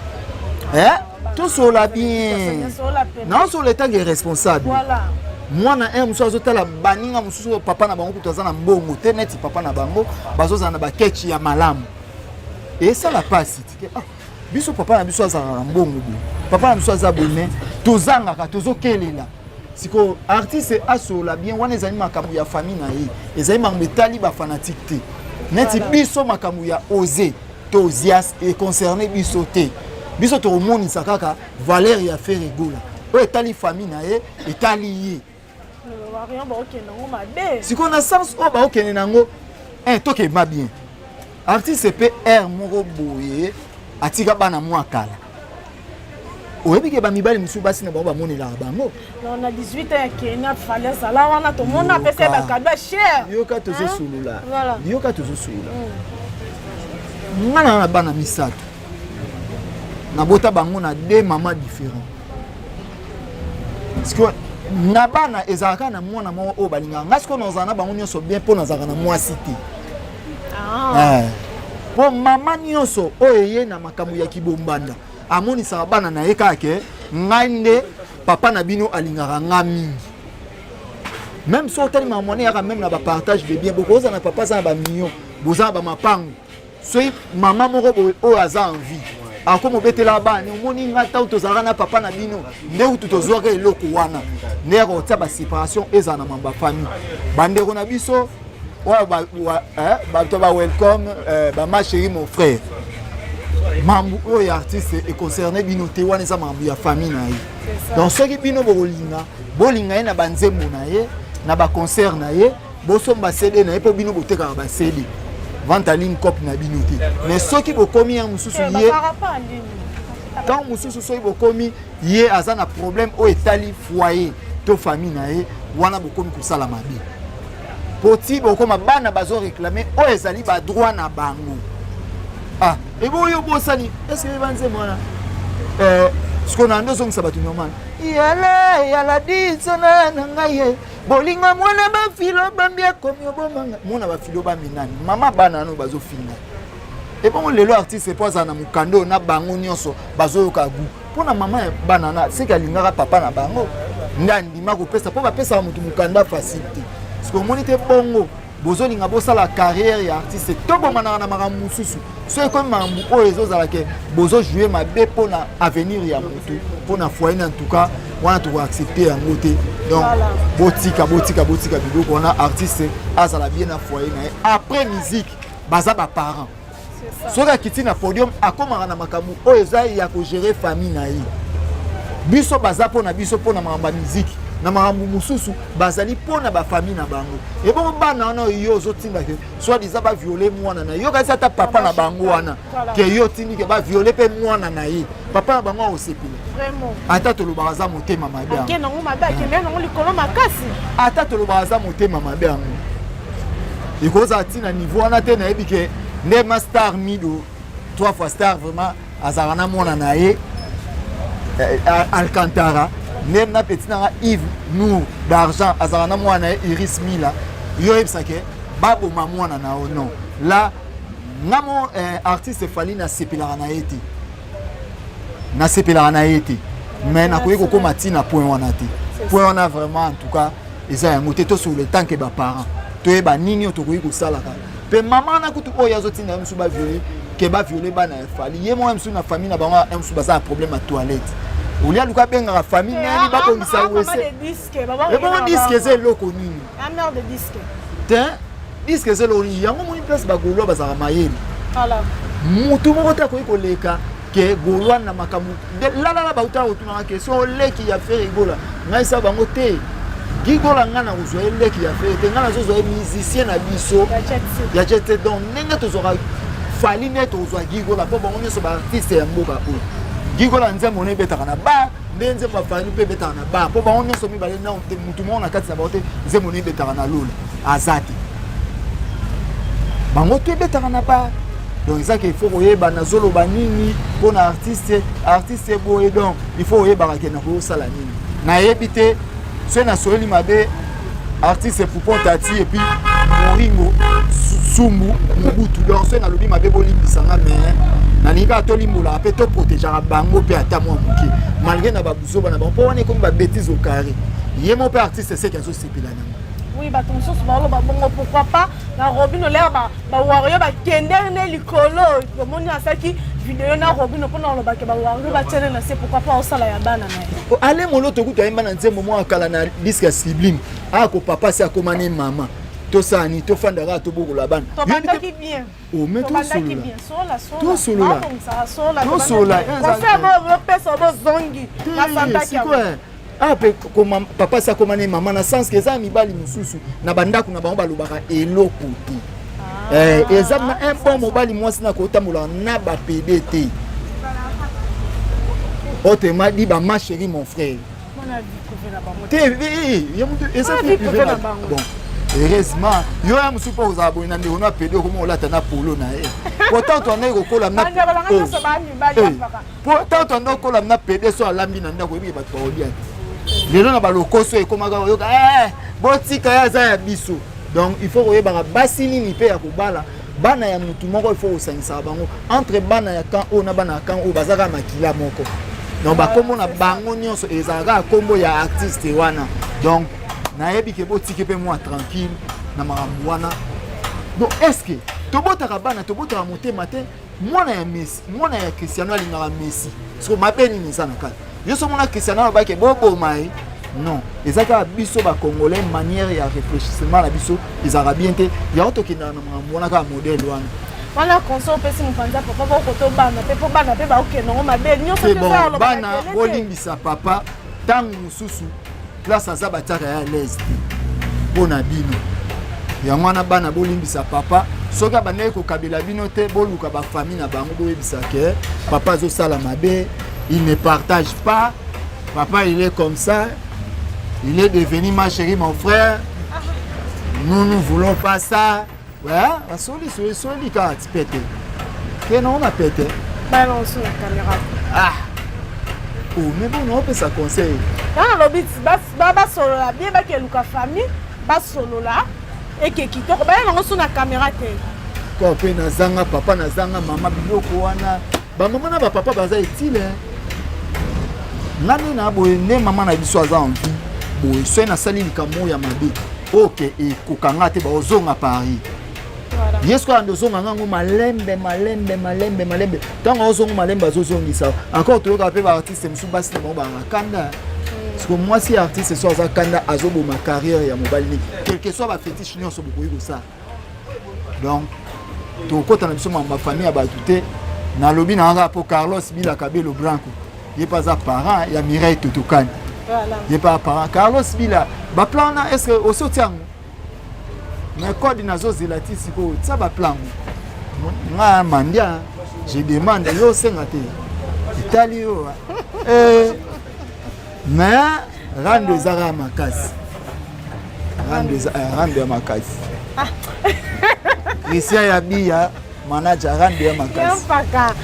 tosola bien naosola etange irresponsable mwana un mosusu azotala baninga mosusu papa na bango kutu aza na mbongo te neti papa na bango bazozala na bakechi ya malamu esala pasi tike biso papa na biso azalaka na mbongo boye papa na biso aza boye tozangaka tozokelela siko artiste asola bien wana ezali makambo ya famille na ye ezali makambo etali bafanatike te neti biso makambo ya ose to ozias econcerne biso te biso tokomonisa kaka valeur ya fer egola oyo etali famille na ye etali ye sikoyo na sens oyo baokende nango tokema bien artiste mpe aire moko boye atika bana mwa kala oyebi ke bamibali mosusu basi na bango bamonelaka bango na 18 ans ya kenya fale azala wana tomona apesa bakado ya cher yoka tozosolola yoka tozosolola ngana na bana misato nabota bango na 2 mama différents parce que na bana ezalaka na mwana moko oyo balingaka nga sikoyo nazala na bango nyonso bien mpo nazalaka na mwasi te mpo mama nyonso oyo eye na makambo ya kibombanda amonisaka bana na ye kaka ke ngai nde papa na bino alingaka nga mingi même so otali makambo wana yaka même na bapartage de bien bokoza na papa aza na bamillion boza na bamapango soki mama moko boye oyo aza envie akomobetela bana omoni nga ntango tozalaka na papa na bino nde kutu tozwaka eloko wana nde yaka kotia baséparation ezala na mamba famille bandeko na biso oyo bato bawelcome bama chéri mon frère mambo oyo artiste econcerne bino te wana eza mambo ya famille na ye donc soki bino bolinga ye na banzembo na ye na baconcert na ye bosomba cd na ye mpo bino botekaka bacd vente en ligne copie na bino te mais soki bokomi ya mosusu ye ntango mosusu soki bokomi ye aza na problème oyo etali foyer to famille na ye wana bokomi kosala mabe poti bokoma bana bazoreklame oyo ezali badroit na bango eboyo bosani eske ebanzembo wana sikoyo na nde ozongisa bato normal yala disona na ngai ye bolinga mwana bafilo bambi akomi obomanga mwana bafilo bambi nani mama bana ano bazofinga ebongo lelo artiste mpo azala na mokando na bango nyonso bazoyoka gu mpona mama ya bana na seki alingaka papa na bango nde andima kopesa mpo bapesaka motu mokanda facile te sikoyo omoni te bongo bozolinga bosala carrière ya artiste to bomanaka na makambo mosusu so ekomi makambo oyo ezozalaka bozojouer mabe mpona avenir ya motu mpona foyer na ntuka wana tokoaccepte yango te donc botika biloko wana artiste azala bien na foyer na ye après musique baza baparent soki akiti na podium akomaka na makambo oyo eza ya kogere famille na ye biso baza mpona biso mpona makambo ya musique na makambo mosusu bazali mpona bafamille na bango ebongo bana wana yo ozotinda ke soit disant baviole mwana na yo kasi ata papa na bango wana ke yo tindi ke baviole mpe mwana na ye papa na bango aosepela ata tolobaka aza motema mabe ata tolobaka aza motema mabe yango ekozala ntina niveau wana te nayebi ke nde ma star mido 3 fois star vraiment azalaka na mwana na ye Alcantara même na petit na Yves nous d'argent azalaka na mwana na ye Iris Mila yo yebisake baboma mwana na o non là ngamo artiste fali na sepelaka na ye te na sepelaka na ye te mais nakoki kokoma ntina point wana te point wana vraiment en tout cas eza yango te to sur le temps que baparent toyeba nini oyo tokoki kosalaka mpe mama na kutu oyo azotinda ye mosusu baviole ke baviole bana ya fali ye moko mosusu na famille na bango ye mosusu baza na problème ya toilette olia luka bengaka famille nani babongisa wese ebongo diske eza eloko nini te diske eza eloko nini yango moni place bagolwa bazalaka mayele mutu moko te akoki koleka ke golwa na makambo lalala bautala kotunaka ke so oleki ya fere egola ngai sa bango te gigola nga na kozwa ye leki ya fere te nga nazozwa ye musicien na biso ya jete donc ndenge tozwaka fali nde tozwa gigola mpo bango nyonso baartiste ya mboka oyo gigola nzembo ne ebetaka na bar nde nzembo afali mpe ebetaka na bar mpo bango nyonso mibale na mutu moko na kati na bango te nzembo ne ebetaka na lola aza te bango to ebetaka na bar donc ezaka ifo koyeba nazoloba nini mpona artiste boye donc ifo koyebaka ke na koyosala nini nayebi te soki nasoyeli mabe artiste Poupon Tati et puis Moringo Sumbu Mobutu donc soki nalobi mabe bolimbisanga mais nalingi kaka tolimbolaka mpe toprotegeaka bango mpe ata mwa moke malgré na babuzoba na bango mpo wana ekomi babétise au carré ye mo mpe artiste seki azosepela nango oui bato mosusu baloba bongo pourquoi pas na robino lere bawario bakendere ne likolo omoni asalaki video na robino mpona olobake bawario batiene na se pourquoi pas osala ya bana na ye ale molo tokutu ayemba na nzembo moko akala na diske ya sublime ako papa si akoma ne mama tosani tofandaka tobokola bana tobandaki bien tosola opesa bozongi nasandaki ape koma papa si akoma ne mama na sens ke eza mibali mosusu na bandako na bango balobaka eloko te eza na un bon mobali mwasi na kotambolaka na bapede te otema di bama chéri mon frère te eza bon heureusement yo ya mosusu mpo kozala boye na ndeko na pede okoma olata na polo na ye pourtant toanda kokola pourtant toanda kokola na pede so alambi na ndako oyebike bato baolia te lelo na balokoso ekomaka oyoka botika ye aza ya biso donc il faut koyebaka basi nini mpe ya kobala bana ya mutu moko il faut kosangisaka bango entre bana ya kan oyo na bana ya kan oyo bazaka makila moko donc bakombo na bango nyonso ezalaka kombo ya artiste wana donc nayebi ke botiki mpe mwa tranquille na makambo wana donc est-ce que tobotaka bana tobotaka motema te mwana ya Messi mwana ya Cristiano alingaka Messi parce que mabe nini eza na kati yo so mona Cristiano alobaki boboma ye non ezaka biso bacongolais manière ya réfléchissement na biso ezalaka bien te yango tokendaka na makambo wana kaka modele wana konso opesi mopanza papa bokoto bana mpe mpo bana mpe baokendanga mabe nyonso bana bolimbisa papa ntango mosusu place aza batiaka ya lese te mpo na bino yango wana bana bolimbisa papa soki abandaki kokabela bino te boluka bafamille na bango boyebisa ke papa azosala mabe il ne partage pas papa il est comme ça il est devenu ma chérie mon frère nous ne voulons pas ça basoli kaka ti pete ke nango na pete balonso na caméra mais bon naopesa conseil wana lobi basolola bien bakeluka famille basolola eke kitoko baya nango so na caméra te kwa mpe nazanga papa nazanga mama biloko wana bamama na bapapa baza etile ngani na boye nde mama na biso aza envie boye soki nasali likambo ya mabe oke ekokanga te baozonga Paris ye soki ande ozonga ngango malembe ntango ozonga malembe azozongisa encore toyoka mpe baartiste mosusu basi na bango bakanda parce que mwasi ya artiste so aza kanda azoboma carrière ya mobali nini quelque soit bafetiche nyonso bokoki kosala donc tokota na biso mama famille ya bato te nalobi na nga mpo Carlos Bilaka Belo Branco ye mpe aza parent ya Mireille Totokani ye par parent Carlos Bila ba plan na est-ce que au soutien mais code nazo zelati siko ça ba plan nga mandia je demande yo sengate Italie yo mais rando zara makasi rando makasi Christian Yabia manager rando makasi yampaka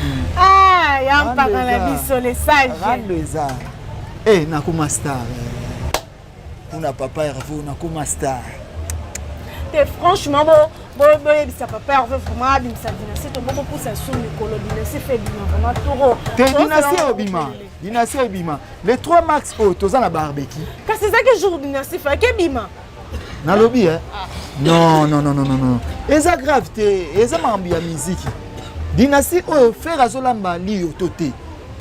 yampaka na biso les sages rando za nakuma star una papa Hervé nakuma star et franchement bon ça papa Hervé vraiment bimisa dynastie to bon pour ça sur Nicolo dynastie fait bien vraiment toro dynastie obima les 3 max toza na barbecue parce que c'est ça que jour dynastie fait que bima na lobby non eza grave te eza mambi ya musique dynastie faire azolamba li otote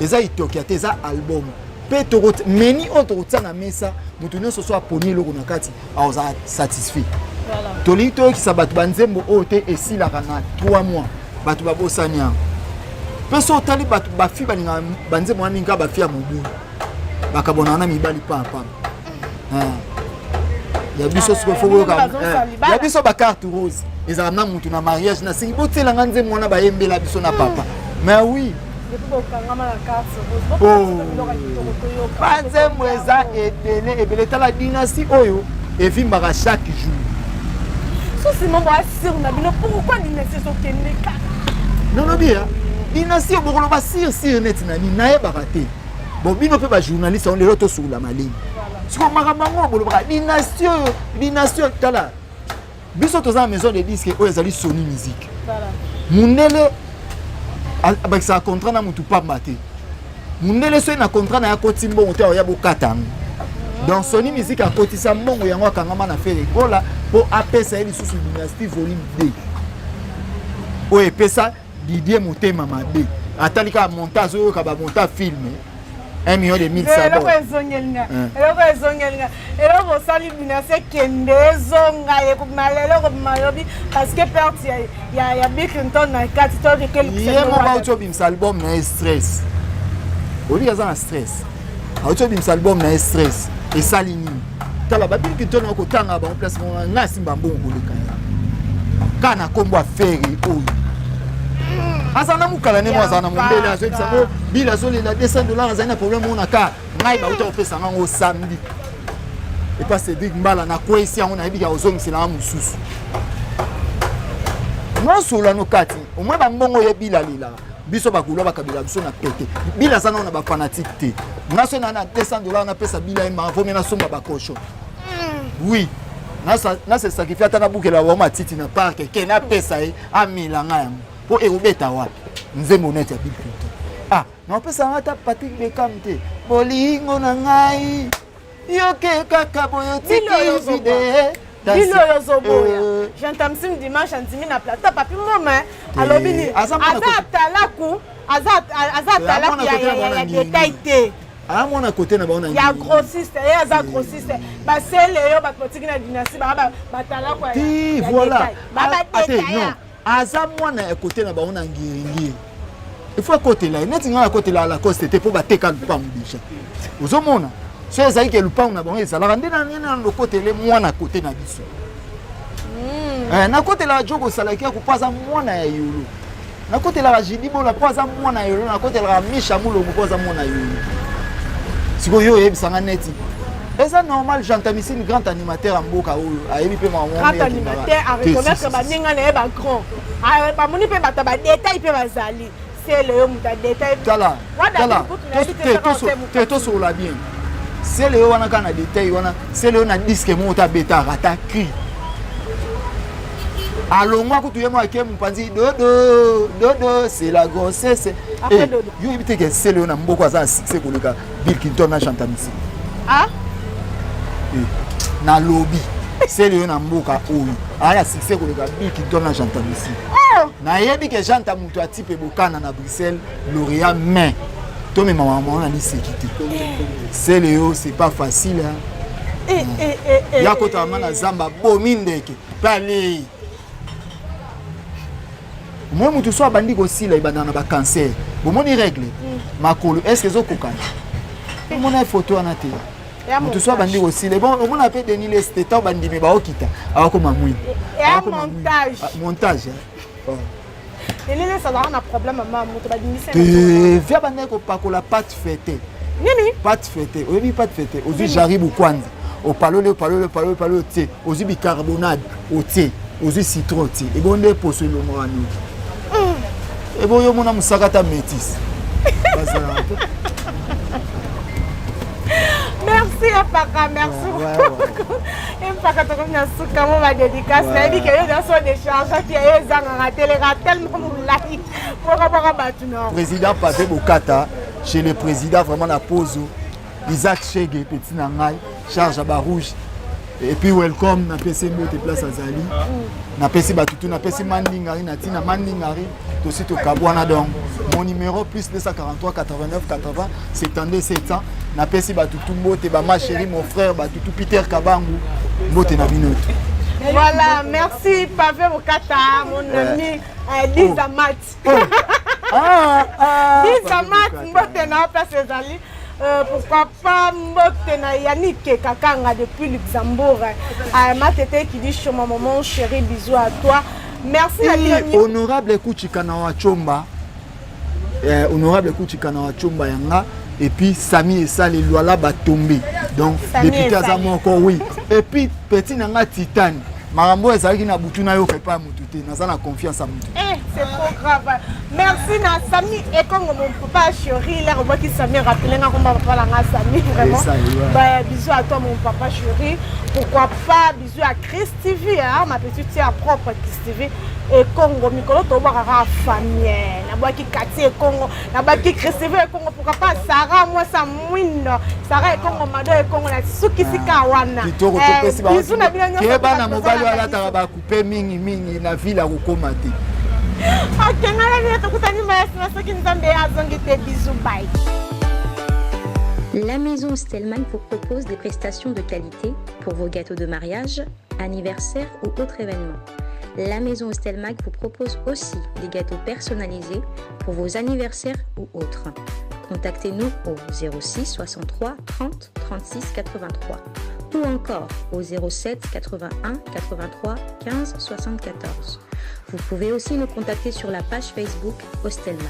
eza itokia te eza album pe to meni autre tsana mesa mutu nyonso so aponi loko na kati aza satisfait voilà toli to ki sabatu banzembo ote esilaka na 3 mois batu babosanya pe so tali batu bafi baninga banzembo aninga bafi ya mobu bakabona na mibali papa ya biso siko foko ka ya biso ba carte rose ezala na mutu na mariage na singi botela nganze mwana bayembela biso na papa mais oui banzembo eza ebele tala dynastie oyo evimbaka chaque jour c'est mon bois sur na bino pourquoi dynastie so kende ka non bien dynastie bokolo ba sir net na ni na yebaka te bon bino pe ba journaliste on lelo to sur la maline siko makambo bolo ba dynastie tala biso toza na maison de disque oyo ezali Sony Musique voilà mundele abakisa contrat na mutu pamba te mundele so na contrat na ya kotimbo moto ya bokata donc Sony Musique a kotisa mbongo yango akangama na fere gola po apesa eli susu dynastie volume 2 oyo epesa Didier Motema mabe atalika montage oyo ka ba montage film 1 million de 1000 sabons eloko ezongelinga eloko osali dynastie kende ezonga ekomalelo komalobi parce que perte ya Bill Clinton na kati to ke ye mo ba uto bim album na stress oli aza na stress auto bim album na stress esali nini tala ba Bill Clinton ko tanga ba place mo na simba mbongo koleka kana kombo affaire oyo azana mukala ne mwa azana mondele azo bisango bila zo lela $200 azana problème on aka ngai ba uta opesa ngo samedi et pas c'est big mbala na kwesi yango na bika ozongisela na mususu no sula no kati au moins ba mbongo ye bila lila biso bakulwa bakabila biso na pete bila sana na ba fanatique te naso na $200 na pesa bila ima vomi na somba bakosho oui na se sacrifier ata na bukela wa matiti na park ke na pesa e amila ngaya po erobeta wapi nzembo net ya Bill Clinton na pesa ngata Patrick Beckham te bolingo na ngai yoke kaka boyo tiki vide Bilo yozoboya j'entends sim dimanche antimi na plateau papi moma alobini azatalaku azatalaku ya détail te mwana côté na baona ya grossiste et aza grossiste ba sele yo ba potiki na dynastie ba batalaku ya voilà ba détail aza mwana ya côté na baona ngiringi il faut côté là net nga côté là la cause c'était pour bateka lupango déjà ozomona so ezali ke lupango na bango ezalaka nde na le côté le mwana côté na biso na côté la jogo salaki ko paza mwana ya yolo na côté la jidibo la paza mwana ya yolo na côté la misha mulo ko paza mwana ya yolo siko yo yebisanga neti eza normal Jantamisi ni grand animateur mboka oyo ayebi pe maman grand animateur a reconnaître ba ninga na ba grand ba moni pe bata ba détail pe bazali c'est le muta détail tala to so la bien c'est le wana kana détail wana c'est le na disque mota beta rata cri alongwa kutuye mwa ke mpanzi dodo c'est la grossesse et yo ibite ke c'est le na mboko za succès koleka Bill Clinton na Jantamisi na lobby c'est le na mboka oyo aya succès koleka Bill Clinton na Jantamisi na yebi ke Janta mutu atipe bokana na Bruxelles lauréat mais to me maman na lisekité c'est le c'est pas facile ya kota mana zamba bomindeke pali moi mutu so abandi ko sila ibanda na ba cancer bomoni règle makolo est-ce que zo kokana mona photo anate moto so bandi aussi les bon on appelle Denis Lesteta bandi me ba okita akoma mwini montage Denis ça va un problème maman moto ba dimisa via bandi ko pakola pâte fêtée nini pâte fêtée oui pâte fêtée ozi jaribu kwanza au palole tie ozi bicarbonate au tie ozi citron tie et bon de poso lo mwani et bon yo mona musakata métis. Merci Paka, merci beaucoup. Et Paka, tu as comment ma dédicace. Il dit que les gens sont des charges qui ont tellement moulaki. Président Pavé Bokata, chez le président vraiment la pause. Isaac Chege, petit nangai, charge à Barouge. Et puis welcome na PC Mote place Azali. Na PC Batutu, na PC Mandingari, na Tina Mandingari. Aussi to Kabwana donc. Mon numéro plus 243 89 80 72 700. Na PC Batutu Mote, ma chérie, mon frère Batutu Peter Kabangu. Mote na binote. Voilà, merci Pavé Bokata, mon ami Lisa Mat. Lisa Mat, Mote na place Azali. Pourquoi pas Mbotena Yannick Kakanga depuis Luxembourg. Ma tété qui dit sur ma maman chérie, bisous à toi. Merci à honorable Kouchikana Wachomba. Honorable Kouchikana Wachomba Yanga. Et puis Sami et ça les lois là tombé. Donc député Azamo encore oui. Et puis petit Nanga Titane. Marambo ezalaki na butu na yo fait pas mutu te naza na confiance à mutu. C'est trop grave. Merci na Sami et Congo mon papa chéri, là on voit qu'il Sami rappelé na comment papa la Sami vraiment. Bah bisous à toi mon papa chéri. Pourquoi pas bisous à Chris TV hein, ma petite sœur propre Chris TV et Congo Mikolo to ba famille. Na bois qui Kati et Congo, na bois qui Chris TV et Congo pourquoi pas Sarah moi ça mouine. Sarah et Congo Mado et Congo na suki sika wana. Bisous na bien ala taraba couper mingi na ville à Rukomate. OK, ngala to kutani maestra soki nzambe azongite bisous bye. La maison Stelman vous propose des prestations de qualité pour vos gâteaux de mariage, anniversaire ou autres événements. La maison Stelmag vous propose aussi des gâteaux personnalisés pour vos anniversaires ou autres. Contactez-nous au 06 63 30 36 83 ou encore au 07 81 83 15 74. Vous pouvez aussi nous contacter sur la page Facebook Hostelmac.